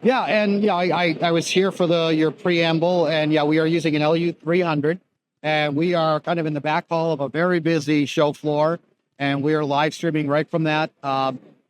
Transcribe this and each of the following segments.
Yeah, and I was here for your preamble, and we are using an LU300, and we are kind of in the back hall of a very busy show floor, and we are live streaming right from that.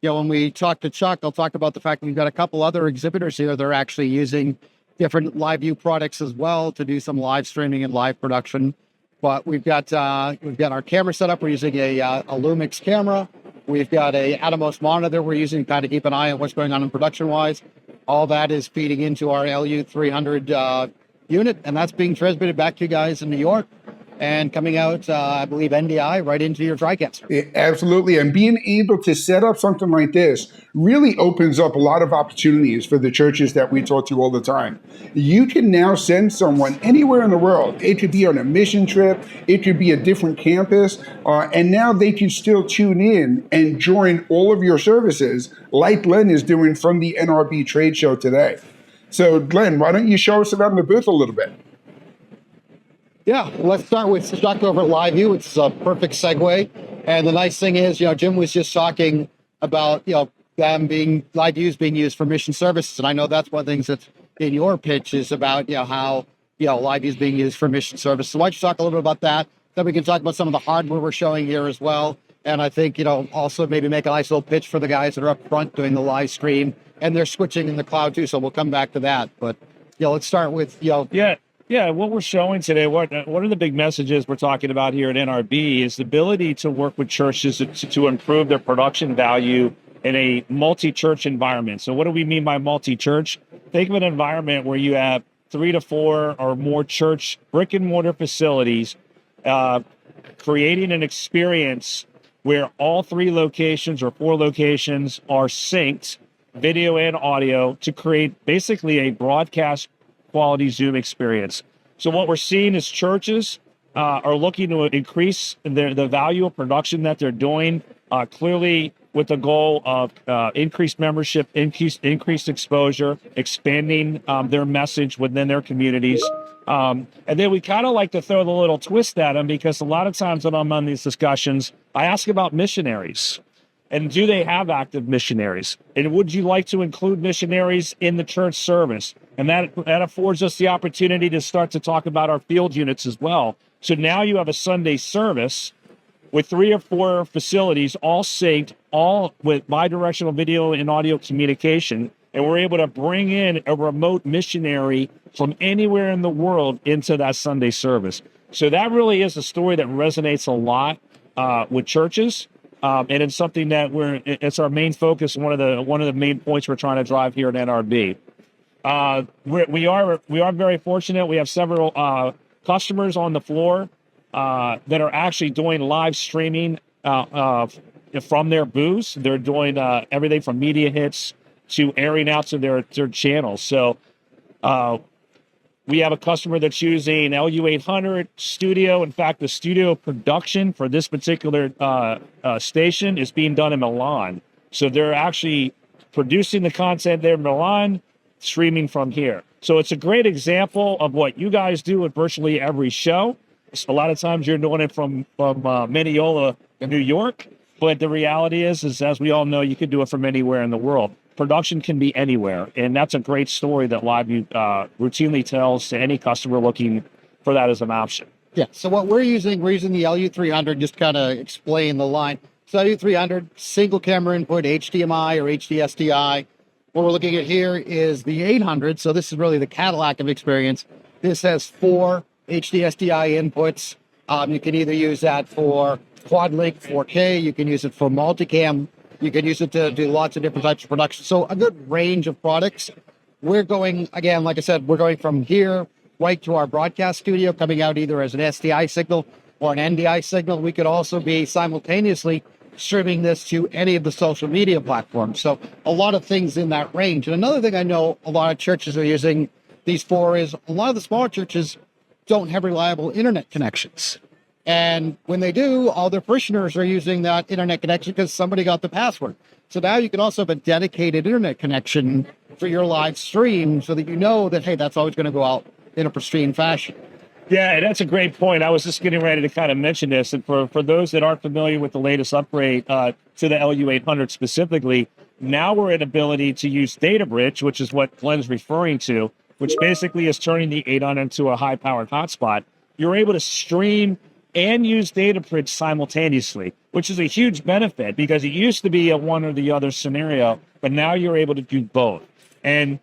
When we talk to Chuck, I'll talk about the fact that we've got a couple other exhibitors here that are actually using different LiveU products as well to do some live streaming and live production. But we've got our camera set up. We're using a Lumix camera. We've got a Atomos monitor we're using to kind of keep an eye on what's going on in production-wise. All that is feeding into our LU300 unit, and that's being transmitted back to you guys in New York and coming out, I believe, NDI right into your TriCaster. Yeah, absolutely. And being able to set up something like this really opens up a lot of opportunities for the churches that we talk to all the time. You can now send someone anywhere in the world. It could be on a mission trip. It could be a different campus. And now they can still tune in and join all of your services like Glen is doing from the NRB trade show today. So, Glen, why don't you show us around the booth a little bit? Yeah, let's start with Chuck over at LiveU. It's a perfect segue. And the nice thing is, Jim was just talking about, LiveU's being used for mission services. And I know that's one of the things that's in your pitch is about, how, LiveU's being used for mission services. So why don't you talk a little bit about that? Then we can talk about some of the hardware we're showing here as well. And I think, also maybe make a nice little pitch for the guys that are up front doing the live stream. And they're switching in the cloud too. So we'll come back to that. But, let's start with, Yeah, what we're showing today, one of the big messages we're talking about here at NRB is the ability to work with churches to improve their production value in a multi-church environment. So what do we mean by multi-church? Think of an environment where you have 3 to 4 or more church brick and mortar facilities, creating an experience where all 3 locations or 4 locations are synced, video and audio, to create basically a broadcast quality Zoom experience. So what we're seeing is churches are looking to increase the value of production that they're doing, clearly with the goal of increased membership, increased exposure, expanding their message within their communities. And then we kind of like to throw the little twist at them, because a lot of times when I'm on these discussions, I ask about missionaries. And do they have active missionaries? And would you like to include missionaries in the church service? And that affords us the opportunity to start to talk about our field units as well. So now you have a Sunday service with 3 or 4 facilities, all synced, all with bidirectional video and audio communication. And we're able to bring in a remote missionary from anywhere in the world into that Sunday service. So that really is a story that resonates a lot with churches. And it's something that it's our main focus. One of the main points we're trying to drive here at NRB. We are very fortunate. We have several customers on the floor that are actually doing live streaming from their booths. They're doing everything from media hits to airing out to their channels. So we have a customer that's using LU800 Studio. In fact, the studio production for this particular station is being done in Milan. So they're actually producing the content there in Milan, streaming from here. So it's a great example of what you guys do at virtually every show. A lot of times you're doing it from Mineola, New York. But the reality is, as we all know, you could do it from anywhere in the world. Production can be anywhere, and that's a great story that LiveU routinely tells to any customer looking for that as an option. Yeah, so what we're using the LU300, just kind of explain the line. So LU300, single camera input, HDMI or HDSDI. What we're looking at here is the 800, so this is really the Cadillac of experience. This has 4 HDSDI inputs. You can either use that for quad link 4K, you can use it for multicam, you can use it to do lots of different types of production. So a good range of products. We're going, again, like I said, we're going from here right to our broadcast studio, coming out either as an SDI signal or an NDI signal. We could also be simultaneously streaming this to any of the social media platforms. So a lot of things in that range. And another thing I know a lot of churches are using these for is a lot of the smaller churches don't have reliable internet connections. And when they do, all their parishioners are using that internet connection because somebody got the password. So now you can also have a dedicated internet connection for your live stream so that you know that, hey, that's always going to go out in a pristine fashion. Yeah, and that's a great point. I was just getting ready to kind of mention this. And for those that aren't familiar with the latest upgrade to the LU800 specifically, Now we're at ability to use data bridge, which is what Glen's referring to, which basically is turning the 800 into a high-powered hotspot. You're able to stream and use data bridge simultaneously, which is a huge benefit because it used to be a one or the other scenario, but now you're able to do both. And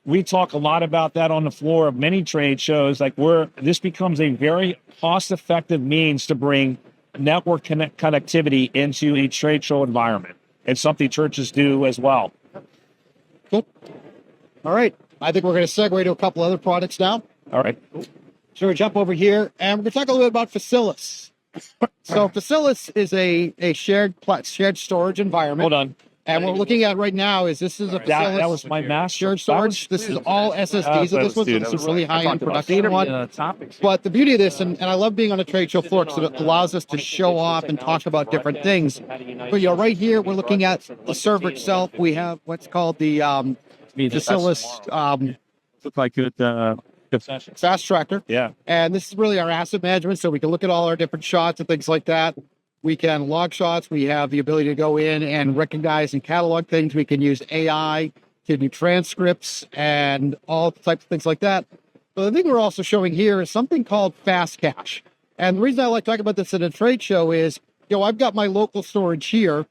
we talk a lot about that on the floor of many trade shows, like this becomes a very cost-effective means to bring network connectivity into a trade show environment. It's something churches do as well. Cool. All right. I think we're going to segue to a couple other products now. All right. So we jump over here, and we're going to talk a little bit about Facilis. So Facilis is a shared storage environment. Hold on. And what we're looking at right now is this is a Facilis That was my master. shared storage. This is all SSDs. So this one's a really high-end production one. But the beauty of this, and I love being on a trade show floor because it allows us to show off and talk about different things. But right here, we're looking at the server itself. We have what's called the Facilis Look like it. Fast Tracker. Yeah. And this is really our asset management. So we can look at all our different shots and things like that. We can log shots. We have the ability to go in and recognize and catalog things. We can use AI to do transcripts and all types of things like that. But the thing we're also showing here is something called Fast Cache. And the reason I like talking about this at a trade show is, I've got my local storage here,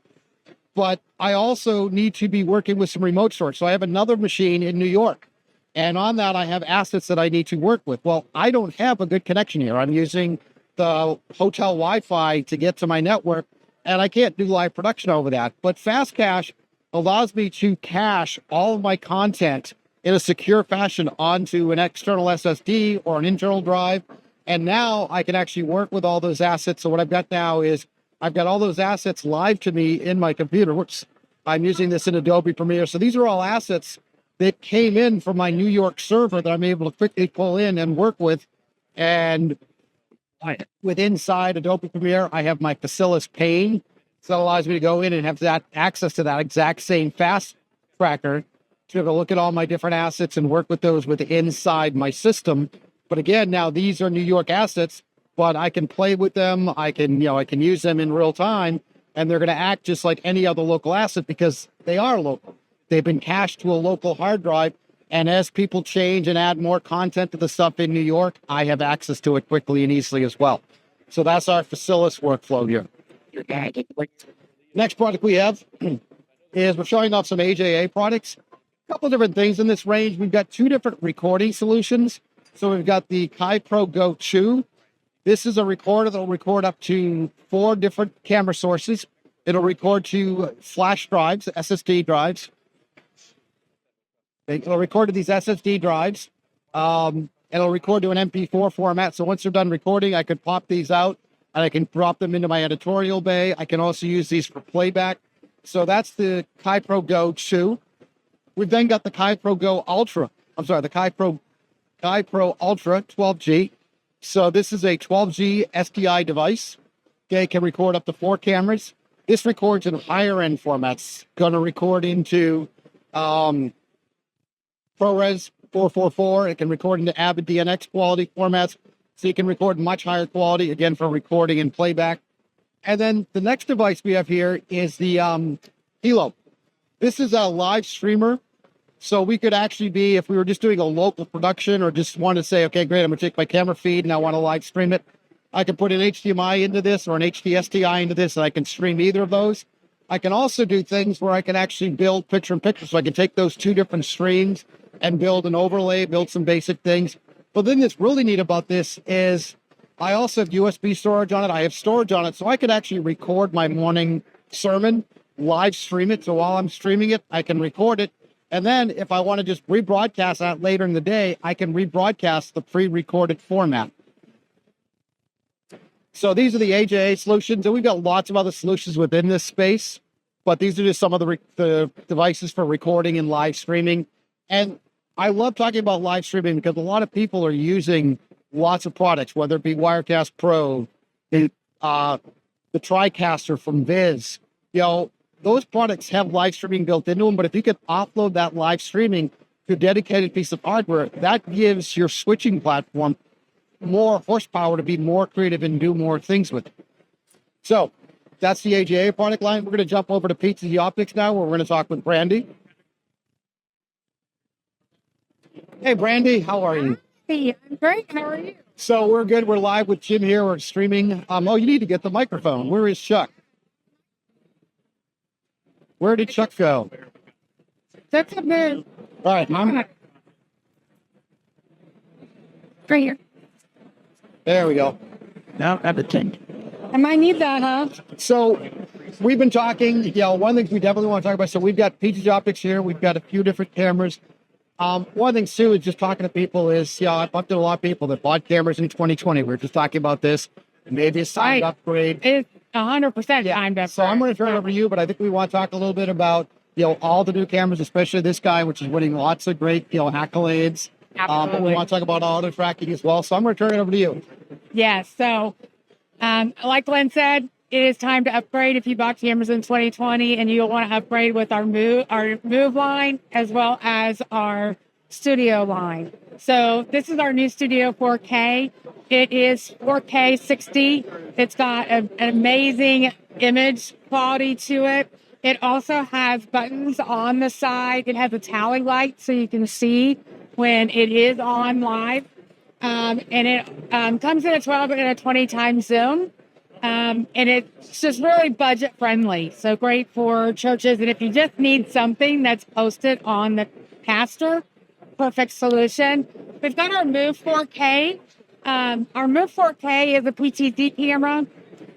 but I also need to be working with some remote storage. So I have another machine in New York. And on that, I have assets that I need to work with. Well, I don't have a good connection here. I'm using the hotel Wi-Fi to get to my network, and I can't do live production over that. But Fast Cache allows me to cache all of my content in a secure fashion onto an external SSD or an internal drive. And now I can actually work with all those assets. So what I've got now is I've got all those assets live to me in my computer, which I'm using this in Adobe Premiere. So these are all assets that came in from my New York server that I'm able to quickly pull in and work with. And with inside Adobe Premiere, I have my Facilis pane. So that allows me to go in and have that access to that exact same Fast Tracker to be able to look at all my different assets and work with those with inside my system. But again, now these are New York assets, but I can play with them. I can use them in real time, and they're going to act just like any other local asset because they are local. They've been cached to a local hard drive. And as people change and add more content to the stuff in New York, I have access to it quickly and easily as well. So that's our Facilis workflow here. Next product we have is we're showing off some AJA products. A couple different things in this range. We've got two different recording solutions. So we've got the Kai Pro Go 2. This is a recorder that will record up to 4 different camera sources. It'll record to flash drives, SSD drives. It'll record to these SSD drives. It'll record to an MP4 format. So once they're done recording, I could pop these out and I can drop them into my editorial bay. I can also use these for playback. So that's the Kai Pro Go 2. We've then got the Kai Pro Go Ultra. The Kai Pro Ultra 12G. So this is a 12G SDI device. Okay, can record up to 4 cameras. This records in higher end formats. Going to record into ProRes 444. It can record into Avid DNX quality formats. So you can record much higher quality, again, for recording and playback. And then the next device we have here is the Hilo. This is a live streamer. So we could actually be, if we were just doing a local production or just want to say, okay, great, I'm going to take my camera feed and I want to live stream it. I can put an HDMI into this or an HDSDI into this, and I can stream either of those. I can also do things where I can actually build picture-in-picture. So I can take those 2 different streams and build an overlay, build some basic things. But the thing that's really neat about this is I also have USB storage on it. I have storage on it. So I could actually record my morning sermon, live stream it. So while I'm streaming it, I can record it. And then if I want to just rebroadcast that later in the day, I can rebroadcast the pre-recorded format. So these are the AJA solutions, and we've got lots of other solutions within this space, but these are just some of the devices for recording and live streaming. And I love talking about live streaming because a lot of people are using lots of products, whether it be Wirecast Pro, the TriCaster from Viz. Those products have live streaming built into them, but if you could offload that live streaming to a dedicated piece of hardware, that gives your switching platform more horsepower to be more creative and do more things with it. So That's the AGA product line. We're going to jump over to PTZOptics now, where we're going to talk with Brandy. Hey, Brandy, how are you? Hey, I'm great. How are you? So we're good. We're live with Jim here. We're streaming. Oh, you need to get the microphone. Where is Chuck? Where did Chuck go? That's a bit All right, Mom. right here. There we go. No, I have a 10. I might need that, huh? So we've been talking, one of the things we definitely want to talk about. So we've got PTZOptics here. We've got a few different cameras. One of the things, too, is just talking to people is, I've bumped into a lot of people that bought cameras in 2020. We were just talking about this. Maybe it's time to upgrade. It's 100% time to upgrade. So I'm going to turn it over to you, but I think we want to talk a little bit about, all the new cameras, especially this guy, which is winning lots of great, accolades. But we want to talk about auto tracking as well. So I'm going to turn it over to you. Yeah, so like Glenn said, it is time to upgrade if you bought cameras in 2020 and you'll want to upgrade with our move line as well as our studio line. So this is our new Studio 4K. It is 4K 60. It's got an amazing image quality to it. It also has buttons on the side. It has a tally light so you can see when it is on live. And it comes in a 12 and a 20 times zoom. And it's just really budget friendly. So great for churches. And if you just need something that's posted on the caster, perfect solution. We've got our Move 4K. Our Move 4K is a PTZ camera.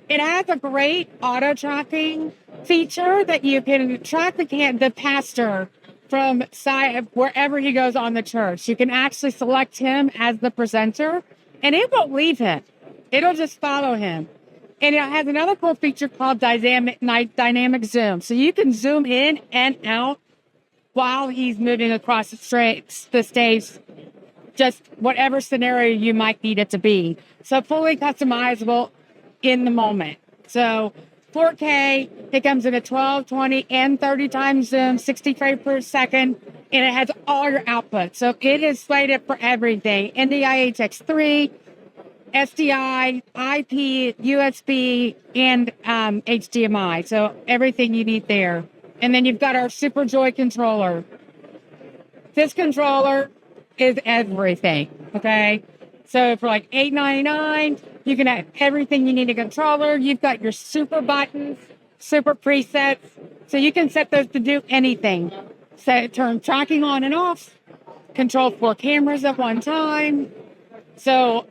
It has a great auto tracking feature that you can track the pastor from side wherever he goes on the church. You can actually select him as the presenter, and it won't leave him. It'll just follow him. And it has another cool feature called dynamic zoom. So you can zoom in and out while he's moving across the stage, just whatever scenario you might need it to be. So fully customizable in the moment. So 4K, it comes in a 12, 20, and 30 times zoom, 60 frames per second, and it has all your outputs. So it is slated for everything. NDI HX3, SDI, IP, USB, and HDMI. So everything you need there. And then you've got our Super Joy controller. This controller is everything, okay? So for like $8.99, you can have everything you need a controller. You've got your super buttons, super presets. So you can set those to do anything. Turn tracking on and off, control 4 cameras at one time. So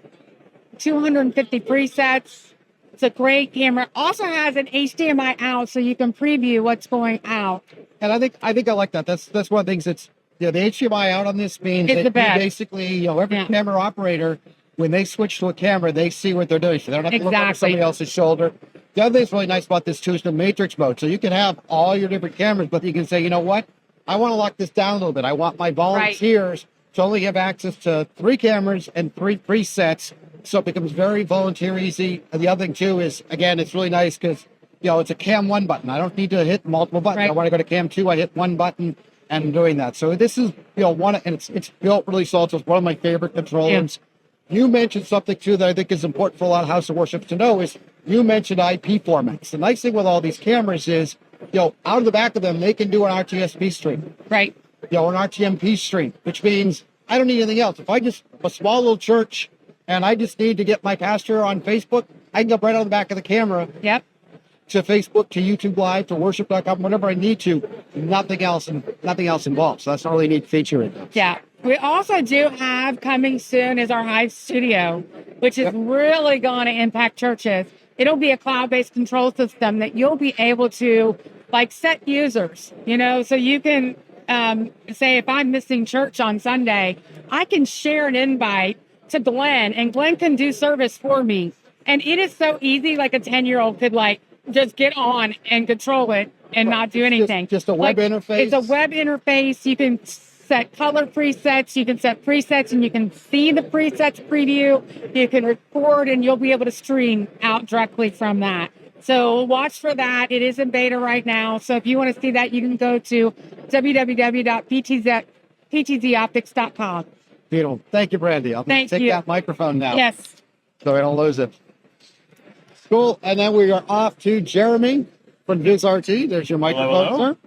250 presets. It's a great camera. Also has an HDMI out, so you can preview what's going out. And I think I like that. That's one of the things that's, the HDMI out on this means It's that the best. basically, every camera operator, when they switch to a camera, they see what they're doing. So they don't have to look over somebody else's shoulder. The other thing that's really nice about this too is the matrix mode. So you can have all your different cameras, but you can say, you know what? I want to lock this down a little bit. I want my volunteers to only have access to 3 cameras and 3 presets. So it becomes very volunteer easy. And the other thing too is, again, it's really nice because, it's a cam 1 button. I don't need to hit multiple buttons. I want to go to cam 2. I hit 1 button and I'm doing that. So this is, and it's built really solid. So it's one of my favorite controllers. Yeah. You mentioned something too that I think is important for a lot of house of worship to know is you mentioned IP formats. The nice thing with all these cameras is, out of the back of them, they can do an RTSP stream. Right. An RTMP stream, which means I don't need anything else. If I just, a small little church, and I just need to get my pastor on Facebook, I can go right on the back of the camera. Yep. To Facebook, to YouTube Live, to worship.com, whatever I need to. Nothing else involved. So that's a really neat feature in this. Yeah. We also do have coming soon is our Hive Studio, which is really going to impact churches. It'll be a cloud-based control system that you'll be able to set users, so you can say if I'm missing church on Sunday, I can share an invite to Glen and Glen can do service for me. And it is so easy, like a 10-year-old could just get on and control it and not do anything. Just a web interface. It's a web interface. You can set color presets. You can set presets and you can see the presets preview. You can record and you'll be able to stream out directly from that. So watch for that. It is in beta right now. So if you want to see that, you can go to www.PTZOptics.com. Beautiful. Thank you, Brandy. I'll take that microphone now. Yes. So I don't lose it. Cool. And then we are off to Jeremy from Vizrt. There's your microphone, Hello. sir.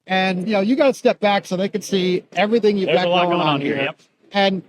And, you got to step back so they can see everything you've There's got a lot going on here. here. Yep. And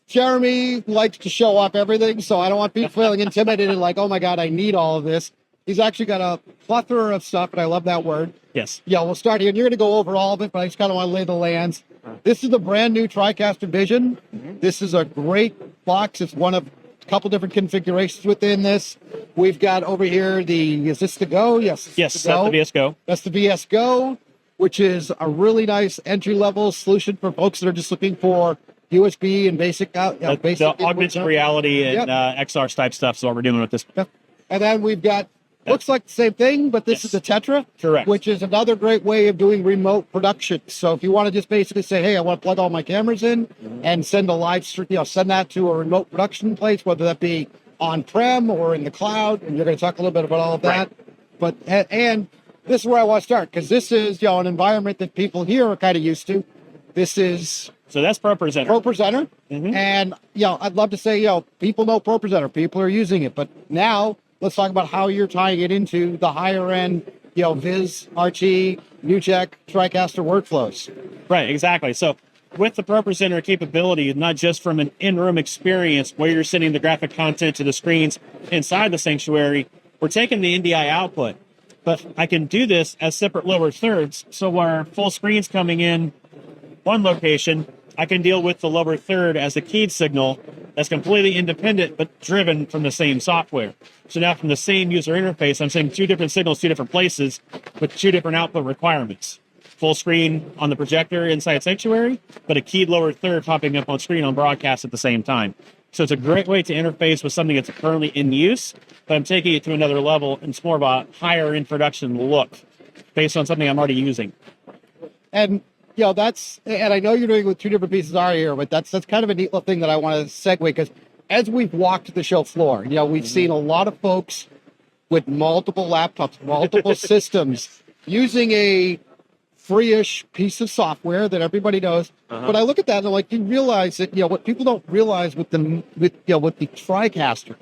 Jeremy likes to show off everything, so I don't want people feeling intimidated like, oh my God, I need all of this. He's actually got a plethora of stuff, and I love that word. Yes. Yeah, we'll start here. And you're going to go over all of it, but I just kind of want to lay the lands. This is the brand new TriCaster Vision. This is a great box. It's one of a couple different configurations within this. We've got over here is this the Go? Yes. Yes, that's the VS Go. That's the VS Go, which is a really nice entry-level solution for folks that are just looking for USB and basic The augmented reality and Yep. XR type stuff is what we're doing with this. Yep. And then we've got, looks like the same thing, but this is the Tetra. Correct. Which is another great way of doing remote production. So if you want to just basically say, hey, I want to plug all my cameras in and send a live stream, send that to a remote production place, whether that be on-prem or in the cloud, and you're going to talk a little bit about all of that. But, and this is where I want to start, because this is, an environment that people here are kind of used to. This is So that's ProPresenter. ProPresenter. And, I'd love to say, people know ProPresenter. People are using it. But now let's talk about how you're tying it into the higher end, Viz, RT, NewCheck, TriCaster workflows. Right, exactly. So with the ProPresenter capability, not just from an in-room experience where you're sending the graphic content to the screens inside the sanctuary, we're taking the NDI output. But I can do this as separate lower thirds. So where full screen's coming in one location, I can deal with the lower third as a keyed signal that's completely independent but driven from the same software. So now from the same user interface, I'm sending two different signals, two different places with two different output requirements. Full screen on the projector inside Sanctuary, but a keyed lower third popping up on screen on broadcast at the same time. So it's a great way to interface with something that's currently in use, but I'm taking it to another level, and it's more of a higher in production look based on something I'm already using. And and I know you're doing it with two different pieces are here, but that's kind of a neat little thing that I want to segue, because as we've walked the show floor, we've seen a lot of folks with multiple laptops, multiple systems using a free-ish piece of software that everybody knows. But I look at that and I'm like, you realize that, what people don't realize with the TriCaster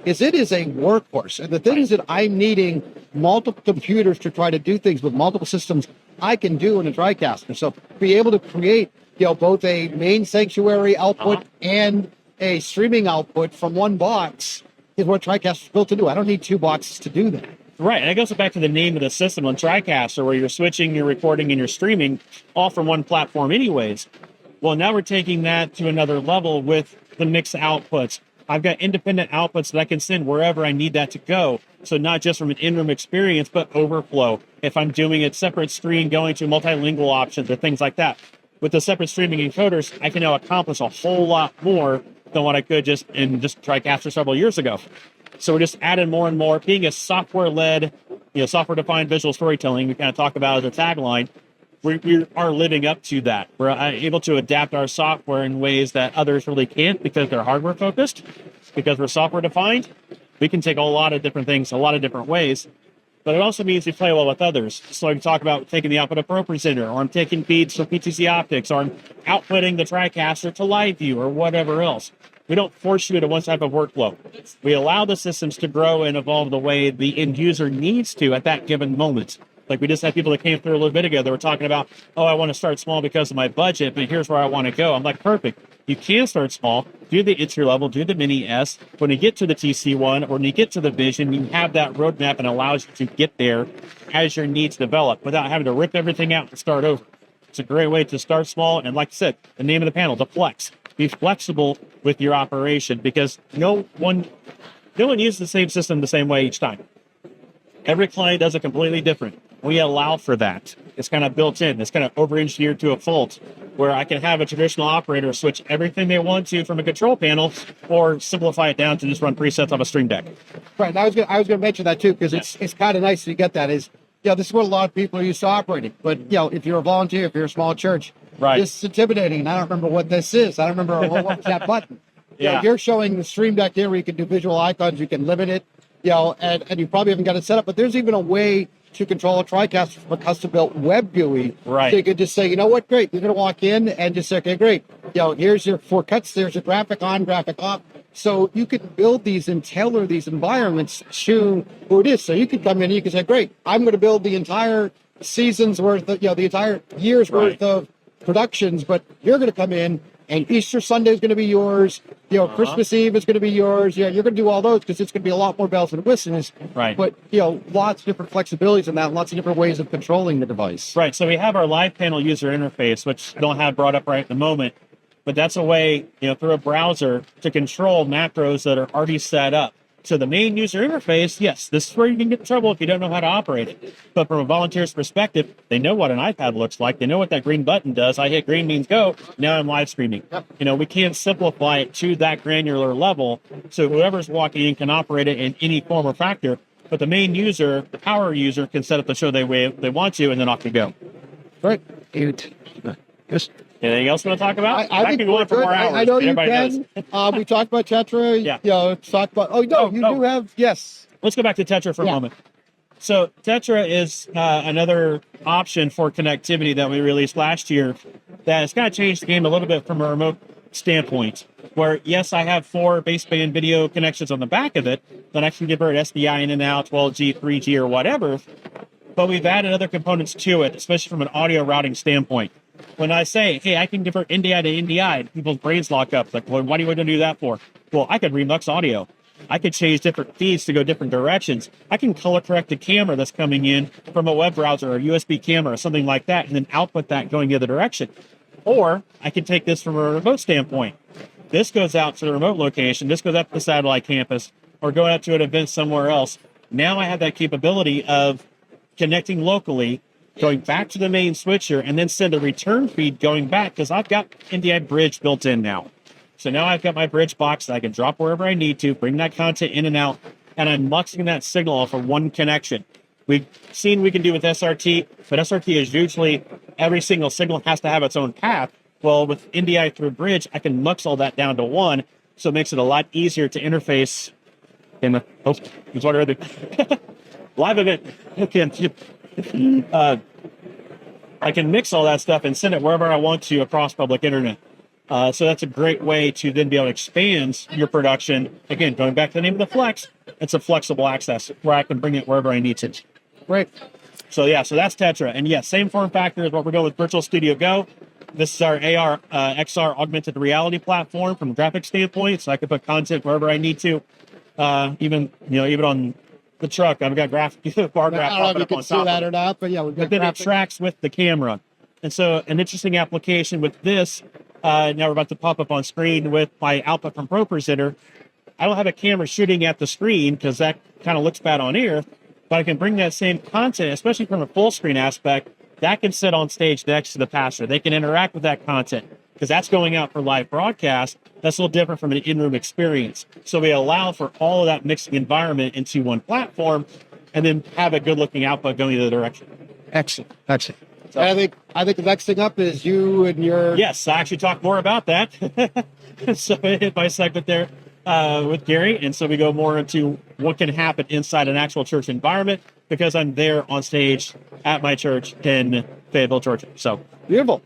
is it is a workhorse. And the thing is that I'm needing multiple computers to try to do things with multiple systems I can do in a TriCaster. So be able to create, both a main sanctuary output and a streaming output from one box is what TriCaster is built to do. I don't need two boxes to do that. Right, and it goes back to the name of the system on TriCaster, where you're switching your recording and your streaming all from one platform anyways. Well, now we're taking that to another level with the mixed outputs. I've got independent outputs that I can send wherever I need that to go. So not just from an in-room experience, but overflow. If I'm doing a separate screen, going to multilingual options or things like that. With the separate streaming encoders, I can now accomplish a whole lot more than what I could just TriCaster several years ago. So we're just adding more and more, being a software-led, software-defined visual storytelling. We kind of talk about as a tagline. We are living up to that. We're able to adapt our software in ways that others really can't because they're hardware-focused. Because we're software-defined, we can take a lot of different things a lot of different ways. But it also means we play well with others. So I can talk about taking the output of ProPresenter, or I'm taking feeds from PTZOptics, or I'm outputting the TriCaster to LiveU, or whatever else. We don't force you into one type of workflow. We allow the systems to grow and evolve the way the end user needs to at that given moment. Like we just had people that came through a little bit ago that were talking about, I want to start small because of my budget, but here's where I want to go. I'm like, perfect. You can start small, do the entry level, do the mini S. When you get to the TC1 or when you get to the Vision, you have that roadmap and allows you to get there as your needs develop without having to rip everything out and start over. It's a great way to start small. And like I said, the name of the panel, the Flex. Be flexible with your operation because no one uses the same system the same way each time. Every client does it completely different. We allow for that. It's kind of built in. It's kind of over-engineered to a fault where I can have a traditional operator switch everything they want to from a control panel or simplify it down to just run presets off a Stream Deck. Right. And I was going to mention that too, because it's kind of nice to get that is, this is what a lot of people are used to operating. But, if you're a volunteer, if you're a small church, right, this is intimidating. And I don't remember what this is. I don't remember what's that button. You're showing the Stream Deck here where you can do visual icons. You can limit it, and you probably haven't got it set up. But there's even a way to control a TriCaster from a custom-built web GUI. Right. So you could just say, what, great. You're going to walk in and just say, okay, great. Here's your 4 cuts. There's your graphic on, graphic off. So you could build these and tailor these environments to who it is. So you could come in and you could say, great, I'm going to build the entire season's worth of, the entire year's worth of productions, but you're going to come in and Easter Sunday is going to be yours. Christmas Eve is going to be yours. Yeah, you're going to do all those because it's going to be a lot more bells and whistles. Right. But, lots of different flexibilities in that, lots of different ways of controlling the device. Right. So we have our live panel user interface, which I don't have brought up right at the moment, but that's a way, through a browser to control macros that are already set up. So the main user interface, yes, this is where you can get in trouble if you don't know how to operate it. But from a volunteer's perspective, they know what an iPad looks like. They know what that green button does. I hit green means go. Now I'm live streaming. We can't simplify it to that granular level. So whoever's walking in can operate it in any form or factor. But the main user, the power user, can set up the show they want to, and then off you go. Right. Yes. Anything else you want to talk about? I think can go on for more hours. I know you Everybody can. knows. We talked about Tetra. Yeah. Talked about. Oh no, you do have. Yes. Let's go back to Tetra for a moment. So Tetra is another option for connectivity that we released last year that has kind of changed the game a little bit from a remote standpoint. Where yes, I have 4 baseband video connections on the back of it that I can convert SDI in and out, 12G, 3G, or whatever. But we've added other components to it, especially from an audio routing standpoint. When I say, hey, I can convert NDI to NDI, people's brains lock up. Like, well, why do you want to do that for? Well, I could remix audio. I could change different feeds to go different directions. I can color correct the camera that's coming in from a web browser or a USB camera or something like that, and then output that going the other direction. Or I can take this from a remote standpoint. This goes out to the remote location. This goes out to the satellite campus or going out to an event somewhere else. Now I have that capability of connecting locally, going back to the main switcher, and then send a return feed going back because I've got NDI bridge built in now. So now I've got my bridge box that I can drop wherever I need to, bring that content in and out, and I'm muxing that signal off of one connection. We've seen we can do with SRT, but SRT is usually every single signal has to have its own path. Well, with NDI through bridge, I can mux all that down to one, so it makes it a lot easier to interface in the live event. I can mix all that stuff and send it wherever I want to across public internet. So that's a great way to then be able to expand your production. Again, going back to the name of the Flex, it's a flexible access where I can bring it wherever I need to. Right. So that's Tetra. And yes, same form factor as what we're going with Virtual Studio Go. This is our AR, XR augmented reality platform from a graphics standpoint. So I can put content wherever I need to. Even on the truck, I've got bar graph. I don't know if you can see that or not, but we've got. But then it tracks with the camera, and so an interesting application with this. Now we're about to pop up on screen with my output from ProPresenter. I don't have a camera shooting at the screen because that kind of looks bad on air, but I can bring that same content, especially from a full screen aspect, that can sit on stage next to the pastor. They can interact with that content because that's going out for live broadcast. That's a little different from an in-room experience. So we allow for all of that mixing environment into one platform and then have a good-looking output going the other direction. Excellent. So, I think the next thing up is you and your... Yes, I actually talk more about that. So I hit my segment there with Gary. And so we go more into what can happen inside an actual church environment because I'm there on stage at my church in Fayetteville, Georgia. So beautiful.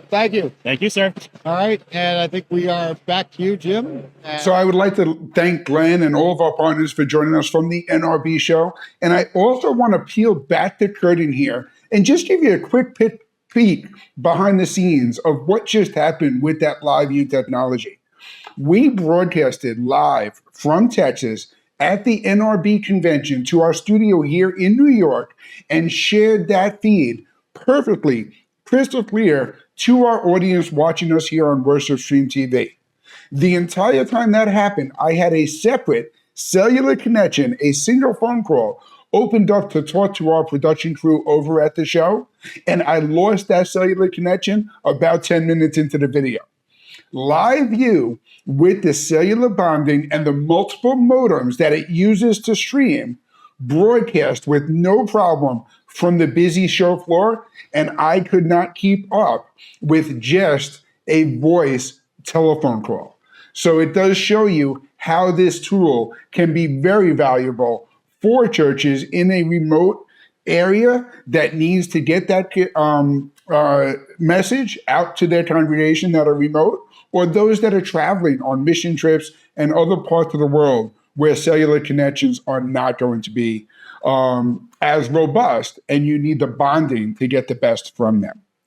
Thank you. Thank you, sir. All right. And I think we are back to you, Jim. So I would like to thank Glen and all of our partners for joining us from the NRB show. And I also want to peel back the curtain here and just give you a quick peek behind the scenes of what just happened with that LiveU technology. We broadcasted live from Texas at the NRB convention to our studio here in New York and shared that feed perfectly, crystal clear to our audience watching us here on Worship Stream TV. The entire time that happened, I had a separate cellular connection, a single phone call opened up to talk to our production crew over at the show, and I lost that cellular connection about 10 minutes into the video. LiveU, with the cellular bonding and the multiple modems that it uses to stream, broadcast with no problem from the busy show floor, and I could not keep up with just a voice telephone call. So it does show you how this tool can be very valuable for churches in a remote area that needs to get that message out to their congregation that are remote, or those that are traveling on mission trips and other parts of the world where cellular connections are not going to be as robust, and you need the bonding to get the best from them.